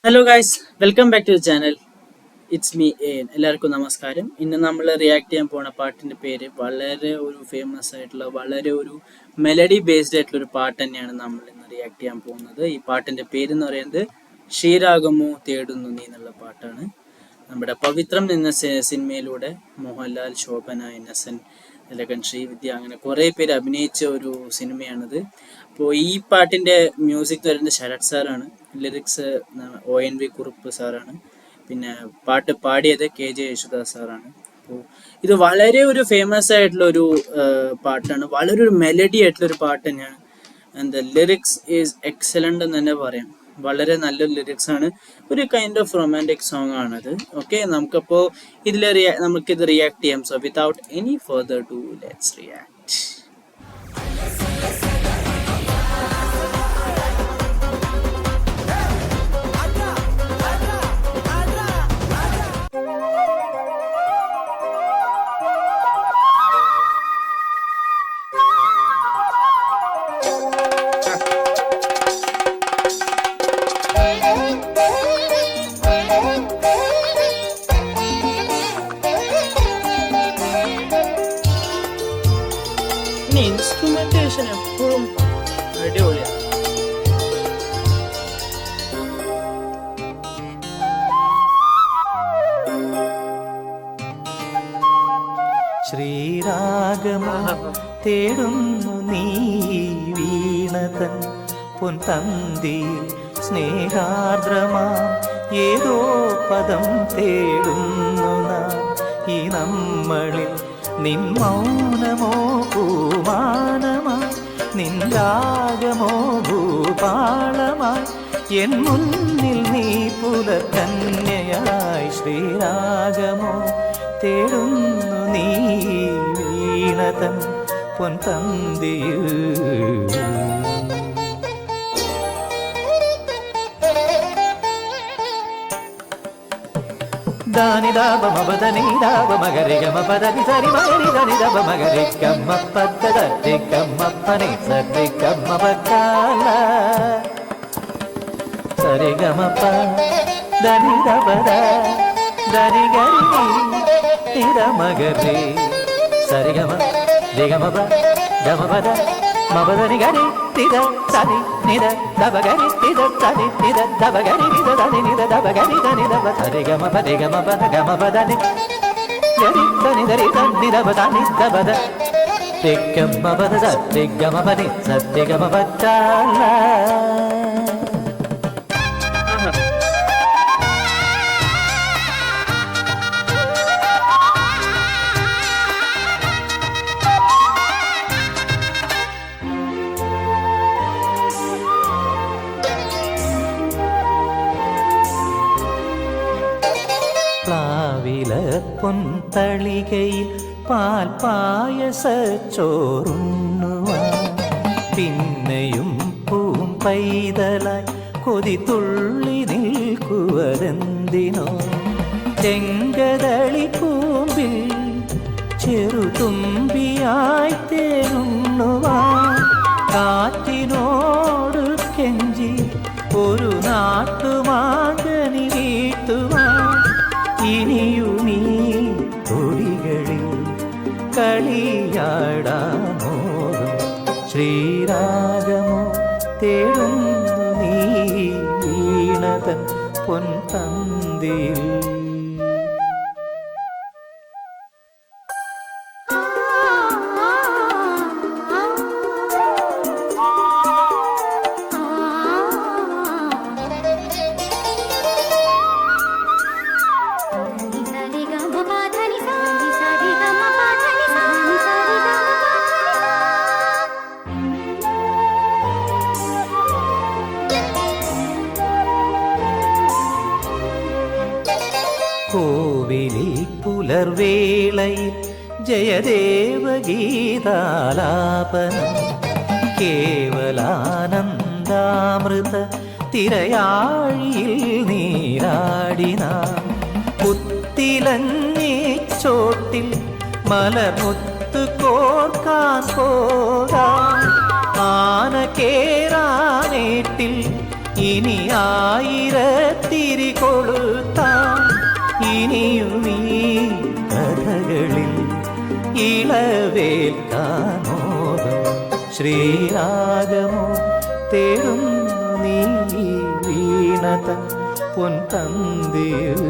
Hello guys, welcome back to the channel. It's me എൻ. എല്ലാവർക്കും നമസ്കാരം. ഇന്ന് നമ്മൾ റിയാക്ട് ചെയ്യാൻ പോണ പാട്ടിൻ്റെ പേര് വളരെ ഒരു ഫേമസ് ആയിട്ടുള്ള വളരെ ഒരു മെലഡി ബേസ്ഡ് ആയിട്ടുള്ള ഒരു പാട്ട് തന്നെയാണ് നമ്മൾ ഇന്ന് റിയാക്ട് ചെയ്യാൻ പോകുന്നത്. ഈ പാട്ടിൻ്റെ പേര് എന്ന് പറയുന്നത് ശ്രീരാഗമോ തേടുന്നു നീ എന്നുള്ള പാട്ടാണ്. നമ്മുടെ പവിത്രം എന്ന സിനിമയിലൂടെ മോഹൻലാൽ, ശോഭന, ഇന്നസെന്റ്, തിലകൻ, ശ്രീവിദ്യ അങ്ങനെ കുറേ പേര് അഭിനയിച്ച ഒരു സിനിമയാണിത്. അപ്പോൾ ഈ പാട്ടിൻ്റെ മ്യൂസിക് വരുന്നത് ശരത് സാറാണ്, ലിറിക്സ് ONV കുറുപ്പ് സാറാണ്, പിന്നെ പാട്ട് പാടിയത് KJ യേശുദാസ് സാറാണ്. അപ്പോൾ ഇത് വളരെ ഒരു ഫേമസ് ആയിട്ടുള്ള ഒരു പാട്ടാണ്, വളരെ ഒരു മെലഡി ആയിട്ടുള്ള ഒരു പാട്ട് തന്നെയാണ്. And the lyrics is excellent എന്ന് തന്നെ പറയാം. വളരെ നല്ലൊരു ലിറിക്സ് ആണ്, ഒരു കൈൻഡ് ഓഫ് റൊമാൻറ്റിക് സോങ് ആണത്. ഓക്കെ, നമുക്കപ്പോൾ നമുക്കിത് റിയാക്ട് ചെയ്യാം. So without any further ado let's react. Instrumentation എപ്പോഴും അടിപൊളിയാണ്. ശ്രീരാഗമോ തേടുന്നു നീ വീണതൻ പൊൻതന്തിയിൽ സ്നേഹാർദ്രമാ ഏതോ പദം തേടുന്നു നാം ഈ നമ്മളിൽ. നിൻ മൗനമോ പൂമാനമായി, നിൻ രാഗമോ ഭൂപാളമായി, എൻ മുന്നിൽ നീ പുലർക്കന്യയായി. ശ്രീരാഗമോ തേടുന്നു നീ വീണതൻ പൊൻതന്തിയിൽ. ದಾನಿ ದಾಬ ಮಬದನಿ ದಾಬ ಮಗರಿ ಗಮ ಪದನಿ ಸರಿ ಮಗರಿ ದಾನಿ ದಾಬ ಮಗರಿ ಗಮ್ಮ ಪದ ದಿ ಗಮ್ಮ ಪನಿ ಸರಿ ಗಮ್ಮ ಬಕಾಲ ಸರಿ ಗಮ ಪ ದಾನಿ ದಾಬದ ದಾನಿ ಗರಿ ನಿದ ಮಗರಿ ಸರಿ ಗಮ ದಿ ಗಮ ಪ ಗಮ ಪದ ಮಬದನಿ ಗರಿ ನಿದ ಸರಿ ನಿದ ದಬ ಗರಿ ನಿದ ಸರಿ ನಿದ ದಬ ಗರಿ ನಿದ ದಾನಿ ನಿದ ದಬ ಗರಿ ದಾನಿ ದಬ ಸರಿ ಗಮ ಪದ ಗಮ ಪದ ಗಮ ಪದನಿ ಗರಿ ದಾನಿ ದರಿ ದಾನಿ ದಬ ದಾನಿ ದಬದ ದಿ ಗಮ ಪದ ಸರಿ ಗಮ ಪನಿ ಸರಿ ಗಮ ಪಚಾಲ. പ്ലാവില പൊൻതളികയിൽ പാൽ പായസച്ചോറുണ്ണുവാൻ പിന്നെയും പൂം പൈതലായി കൊതി തുള്ളി നിൽക്കുവതെന്തിനോ. ചെങ്കതളി കൂമ്പിൽ ചെറുതുമ്പിയായി തേനുണ്ണുവാൻ കാറ്റിനോട് കെഞ്ചി ഒരു നാട്ടുമാകനി വീട്ടുവാൻ. ഇനിയുമീ തൊടികളിൽ കളിയാടാമോറും ശ്രീരാഗമോ തേടുന്നു നീ വീണതൻ പൊൻതന്തിയിൽ. കോവിലിൽ പുലർവേളയിൽ ജയദേവഗീതാലാപനം കേവലാനന്ദാമൃത തിരയാഴിയിൽ നീരാടിന പുത്തിലങ്ങി ചോട്ടിൽ മലമുത്ത് കോർക്കാൻ പോകാൻ ആന കേറാനേട്ടിൽ ഇനി 1000 വരവേൽക്കാനോദം ശ്രീരാഗമോ തേടുന്നു നീ വീണത പൊൻതന്തിയിൽ.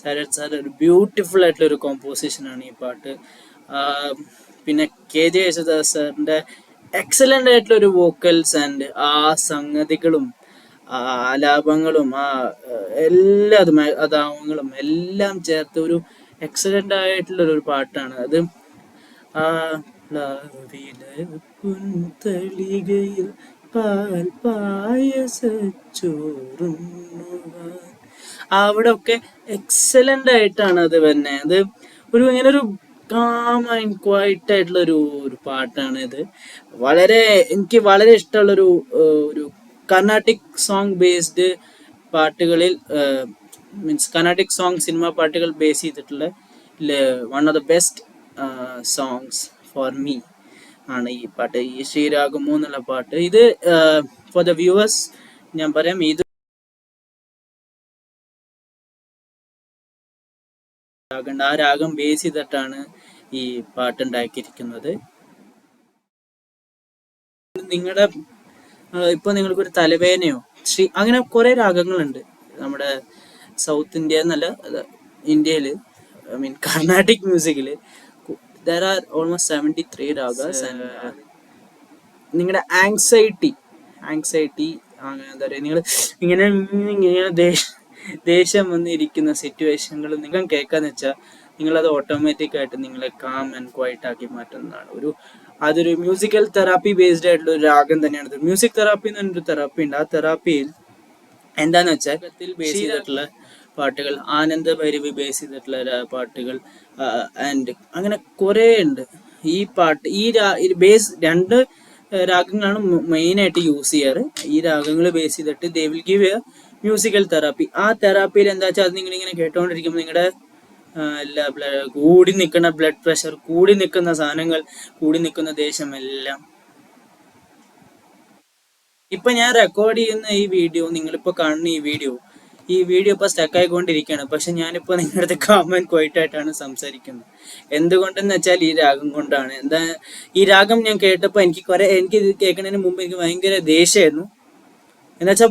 ശരത് സാർ ഒരു ബ്യൂട്ടിഫുൾ ആയിട്ടുള്ള ഒരു കോമ്പോസിഷനാണ് ഈ പാട്ട്. പിന്നെ കെ ജെ യേശുദാസ് സാറിന്റെ എക്സലന്റ് ആയിട്ടുള്ള ഒരു വോക്കൽസ് ആൻഡ് ആ സംഗതികളും ആലാപങ്ങളും എല്ലാതും അതാവങ്ങളും എല്ലാം ചേർത്ത് ഒരു എക്സലന്റ് ആയിട്ടുള്ള ഒരു പാട്ടാണ് അത്. പുൻതളികയിൽ പാൽ പായസച്ചോറുണ്ണുവാൻ അവിടെ ഒക്കെ എക്സലന്റ് ആയിട്ടാണ് അത് തന്നെ. അത് ഒരു ഇങ്ങനെ ഒരു കാം ആൻഡ് ക്വൈറ്റ് ആയിട്ടുള്ള ഒരു പാട്ടാണ് ഇത്. എനിക്ക് വളരെ ഇഷ്ടമുള്ളൊരു ഒരു കർണാട്ടിക് സോങ് ബേസ്ഡ് പാട്ടുകളിൽ മീൻസ് കർണാട്ടിക് സോങ് സിനിമ പാട്ടുകൾ ബേസ് ചെയ്തിട്ടുള്ള one of the best songs for me ആണ് ഈ പാട്ട്, ഈ ശ്രീരാഗമോ എന്നുള്ള പാട്ട്. ഇത് ഫോർ ദ വ്യൂവേഴ്സ് ഞാൻ പറയാം, ഇത് ആ രാഗം ബേസ് ചെയ്തിട്ടാണ് ഈ പാട്ട് ഉണ്ടാക്കിയിരിക്കുന്നത്. നിങ്ങളുടെ ഇപ്പൊ നിങ്ങൾക്കൊരു തലവേദനയോ അങ്ങനെ കുറെ രാഗങ്ങളുണ്ട് നമ്മുടെ സൗത്ത് ഇന്ത്യ എന്നല്ല, ഇന്ത്യയിൽ ഐ മീൻ കർണാട്ടിക് മ്യൂസിക്കിൽ there are almost 73 ragas and നിങ്ങളുടെ ആങ്സൈറ്റി അങ്ങനെ എന്താ പറയുക, നിങ്ങൾ ഇങ്ങനെ ദേഷ്യം വന്നിരിക്കുന്ന സിറ്റുവേഷനുകൾ നിങ്ങൾ കേൾക്കാന്ന് വെച്ചാൽ നിങ്ങളത് ഓട്ടോമാറ്റിക്കായിട്ട് നിങ്ങളെ കാം ആൻഡ് ക്വൈറ്റ് ആക്കി മാറ്റുന്നതാണ്. അതൊരു മ്യൂസിക്കൽ തെറാപ്പി ബേസ്ഡ് ആയിട്ടുള്ള ഒരു രാഗം തന്നെയാണ്. മ്യൂസിക് തെറാപ്പി എന്ന് പറഞ്ഞൊരു തെറാപ്പി ഉണ്ട്. ആ തെറാപ്പിയിൽ എന്താന്ന് വെച്ചാൽ ബേസ് ചെയ്തിട്ടുള്ള പാട്ടുകൾ, ആനന്ദ ഭൈരവി ബേസ് ചെയ്തിട്ടുള്ള പാട്ടുകൾ ആൻഡ് അങ്ങനെ കുറേ ഉണ്ട്. ഈ പാട്ട് ഈ ബേസ് രണ്ട് രാഗങ്ങളാണ് മെയിനായിട്ട് യൂസ് ചെയ്യാറ്. ഈ രാഗങ്ങൾ ബേസ് ചെയ്തിട്ട് they will give A musical therapy. ആ തെറാപ്പിയിൽ എന്താ വെച്ചാൽ അത് നിങ്ങളിങ്ങനെ കേട്ടോണ്ടിരിക്കുമ്പോൾ നിങ്ങളുടെ എല്ലാ കൂടി നിൽക്കുന്ന ബ്ലഡ് പ്രഷർ, കൂടി നിൽക്കുന്ന സാധനങ്ങൾ, കൂടി നിൽക്കുന്ന ദേഷ്യം എല്ലാം ഇപ്പൊ ഞാൻ റെക്കോർഡ് ചെയ്യുന്ന ഈ വീഡിയോ, നിങ്ങളിപ്പോ കാണുന്ന ഈ വീഡിയോ ഇപ്പൊ സ്റ്റക്ക് ആയിക്കൊണ്ടിരിക്കുകയാണ്. പക്ഷെ ഞാനിപ്പോ നിങ്ങളുടെ അടുത്ത് കാം ആൻഡ് ക്വൈറ്റ് ആയിട്ടാണ് സംസാരിക്കുന്നത്. എന്തുകൊണ്ടെന്ന് വെച്ചാൽ ഈ രാഗം കൊണ്ടാണ്. ഈ രാഗം ഞാൻ കേട്ടപ്പോൾ എനിക്ക് ഇത് കേൾക്കുന്നതിന് മുമ്പ് എനിക്ക് ഭയങ്കര ദേഷ്യമായിരുന്നു. എന്നുവെച്ചാൽ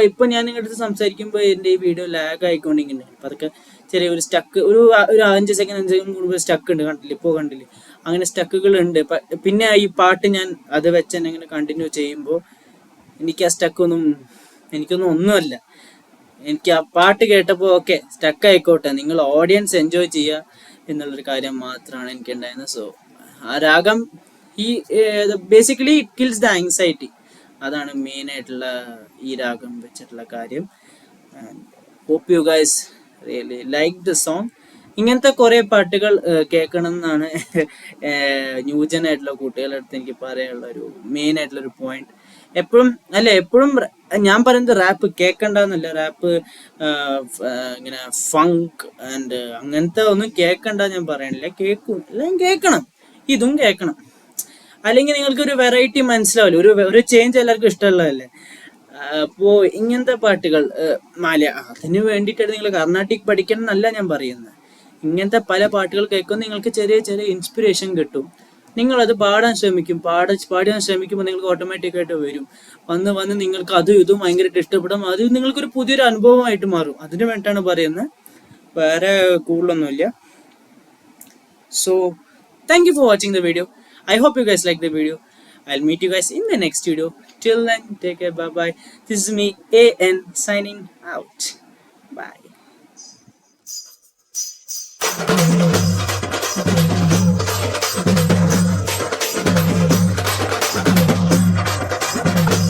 ഇപ്പൊ ഞാൻ നിങ്ങളുടെ അടുത്ത് സംസാരിക്കുമ്പോൾ എന്റെ ഈ വീഡിയോ ലാഗ് ആയിക്കൊണ്ടിരിക്കുന്നുണ്ട്. അപ്പൊ അതൊക്കെ ചെറിയൊരു സ്റ്റക്ക്, ഒരു 5 സെക്കൻഡ് കൂടുമ്പോൾ സ്റ്റക്ക് ഉണ്ട്. കണ്ടില്ലേ അങ്ങനെ സ്റ്റക്കുകൾ ഉണ്ട്. പിന്നെ ഈ പാട്ട് ഞാൻ അത് വെച്ച് തന്നെ ഇങ്ങനെ കണ്ടിന്യൂ ചെയ്യുമ്പോൾ എനിക്ക് ആ എനിക്കൊന്നും ഒന്നുമല്ല. എനിക്ക് ആ പാട്ട് കേട്ടപ്പോൾ ഓക്കെ സ്റ്റക്ക് ആയിക്കോട്ടെ, നിങ്ങൾ ഓഡിയൻസ് എൻജോയ് ചെയ്യുക എന്നുള്ളൊരു കാര്യം മാത്രമാണ് എനിക്ക് ഉണ്ടായിരുന്നത്. സോ ആ രാഗം basically it kills the anxiety. അതാണ് മെയിൻ ആയിട്ടുള്ള ഈ രാഗം വെച്ചിട്ടുള്ള കാര്യം. Hope you guys really like the song. ഇങ്ങനത്തെ കുറെ പാട്ടുകൾ കേൾക്കണം എന്നാണ് ന്യൂജൻ ആയിട്ടുള്ള കുട്ടികളുടെ അടുത്ത് എനിക്ക് പറയാനുള്ള ഒരു മെയിൻ ആയിട്ടുള്ള ഒരു പോയിന്റ്. എപ്പോഴും ഞാൻ പറയുന്നത് റാപ്പ് കേൾക്കണ്ടെന്നല്ല, റാപ്പ് ഇങ്ങനെ ഫങ്ക് ആൻഡ് അങ്ങനത്തെ ഒന്നും കേൾക്കണ്ട ഞാൻ പറയണില്ല. എല്ലാം കേൾക്കണം, ഇതും കേൾക്കണം. അല്ലെങ്കിൽ നിങ്ങൾക്ക് ഒരു വെറൈറ്റി മനസ്സിലാവില്ല, ഒരു ചേഞ്ച് എല്ലാവർക്കും ഇഷ്ടമുള്ളതല്ലേ. അപ്പോ ഇങ്ങനത്തെ പാട്ടുകൾ അതിന് വേണ്ടിയിട്ടാണ് നിങ്ങൾ കർണാട്ടിക് പഠിക്കണം എന്നല്ല ഞാൻ പറയുന്നത്. ഇങ്ങനത്തെ പല പാട്ടുകൾ കേൾക്കുമ്പോൾ നിങ്ങൾക്ക് ചെറിയ ചെറിയ ഇൻസ്പിറേഷൻ കിട്ടും. നിങ്ങളത് പാടാൻ ശ്രമിക്കുമ്പോൾ നിങ്ങൾക്ക് ഓട്ടോമാറ്റിക്കായിട്ട് വരും. വന്ന് നിങ്ങൾക്ക് അതും ഇതും ഭയങ്കരമായിട്ട് ഇഷ്ടപ്പെടും. അത് നിങ്ങൾക്കൊരു പുതിയൊരു അനുഭവമായിട്ട് മാറും. അതിന് വേണ്ടിയിട്ടാണ് പറയുന്നത്, വേറെ കൂടുതലൊന്നുമില്ല. So thank you for watching the video. I hope you guys like the video. I'll meet you guys in the next video. Till then, take care. Bye. This is me, AN, signing out. Bye.